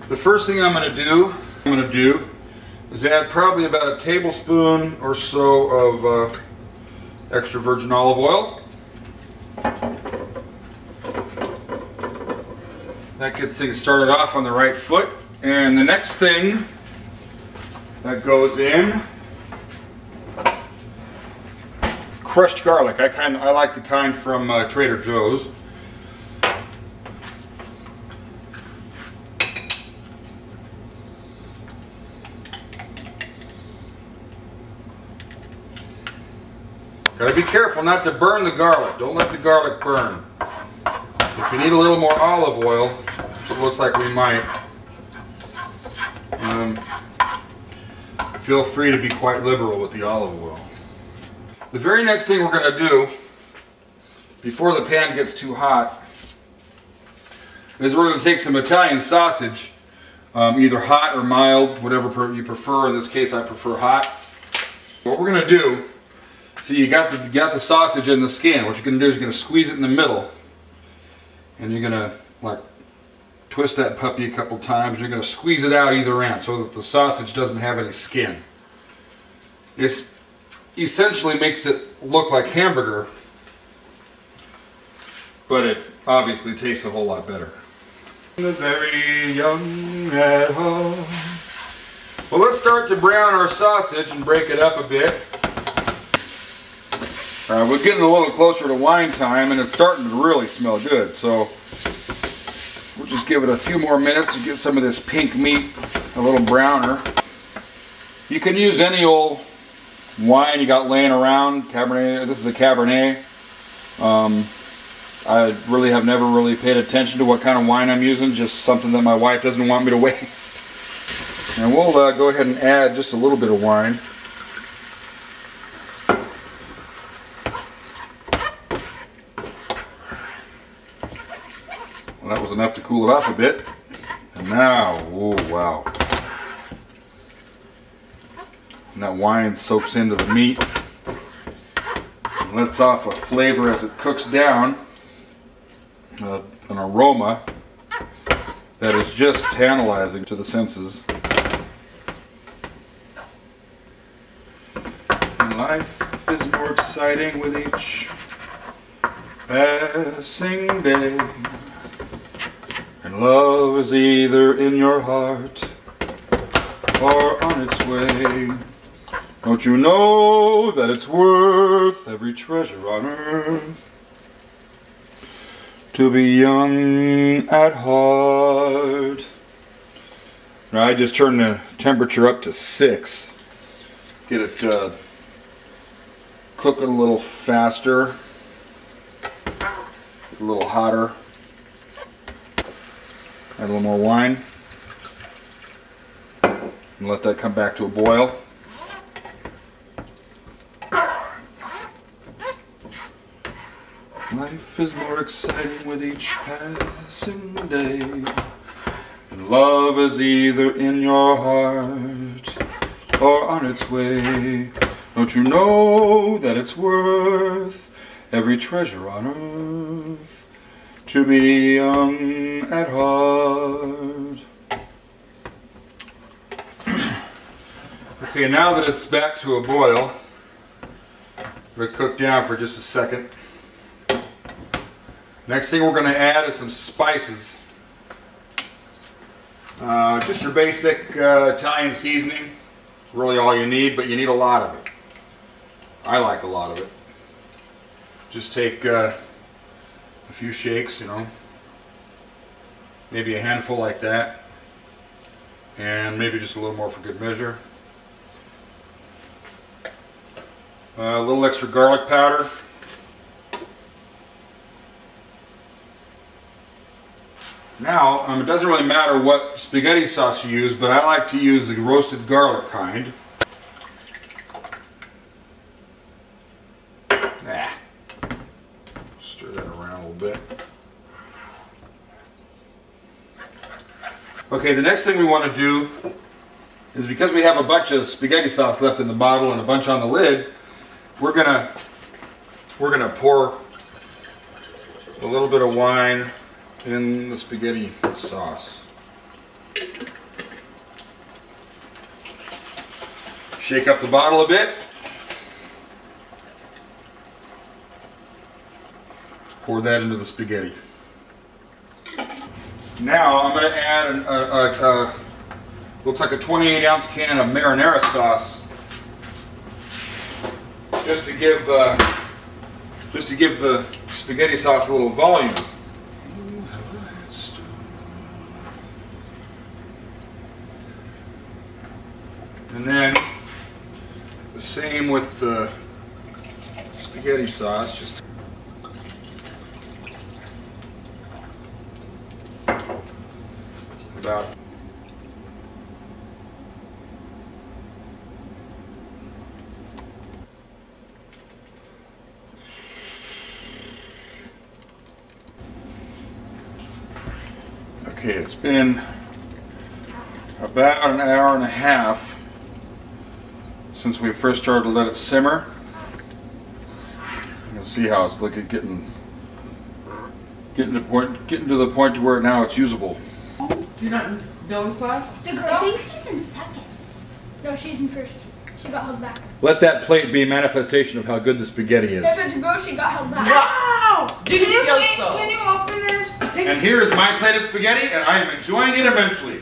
The first thing I'm going to do is add probably about a tablespoon or so of extra virgin olive oil. That gets things started off on the right foot. And the next thing that goes in, crushed garlic. I like the kind from Trader Joe's. Gotta be careful not to burn the garlic. Don't let the garlic burn. If you need a little more olive oil, which it looks like we might, feel free to be quite liberal with the olive oil. The very next thing we're going to do, before the pan gets too hot, is we're going to take some Italian sausage, either hot or mild, whatever you prefer. In this case, I prefer hot. What we're going to do, so you got the sausage in the skin. What you're going to do is you're going to squeeze it in the middle, and you're going to like twist that puppy a couple times. And you're going to squeeze it out either end so that the sausage doesn't have any skin. This essentially makes it look like hamburger, but it obviously tastes a whole lot better. The very young at home. Well, let's start to brown our sausage and break it up a bit. We're getting a little closer to wine time, and it's starting to really smell good. So we'll just give it a few more minutes to get some of this pink meat a little browner. You can use any old wine you got laying around. Cabernet. This is a Cabernet. I really have never really paid attention to what kind of wine I'm using. Just something that my wife doesn't want me to waste. And we'll go ahead and add just a little bit of wine. Well, that was enough to cool it off a bit. And now, oh wow. And that wine soaks into the meat and lets off a flavor as it cooks down, an aroma that is just tantalizing to the senses. And life is more exciting with each passing day. And love is either in your heart or on its way. Don't you know that it's worth every treasure on earth to be young at heart? Now, I just turned the temperature up to 6. Get it cooking a little faster, a little hotter. Add a little more wine and let that come back to a boil. Life is more exciting with each passing day, and love is either in your heart or on its way. Don't you know that it's worth every treasure on earth to be young at heart? Okay, now that it's back to a boil, we're going to cook down for just a second. Next thing we're going to add is some spices. Just your basic Italian seasoning. It's really all you need, but you need a lot of it. I like a lot of it. Just take a few shakes, you know, maybe a handful like that, and maybe just a little more for good measure. A little extra garlic powder. Now, it doesn't really matter what spaghetti sauce you use, but I like to use the roasted garlic kind. Stir that around a little bit. Okay, the next thing we want to do is, because we have a bunch of spaghetti sauce left in the bottle and a bunch on the lid, we're gonna pour a little bit of wine in the spaghetti sauce. Shake up the bottle a bit. Pour that into the spaghetti. Now I'm going to add looks like a 28-ounce can of marinara sauce, just to give the spaghetti sauce a little volume. And then the same with the spaghetti sauce, just about okay, it's been about an hour and a half since we first started to let it simmer. You can see how it's looking, getting to the point to where now it's usable. You're not in Dylan's class? The girl? I think she's in second. No, she's in first. She got held back. Let that plate be a manifestation of how good the spaghetti is. Yeah, but the girl, she got held back. Wow! Can you open this? And here is my plate of spaghetti, and I am enjoying it immensely.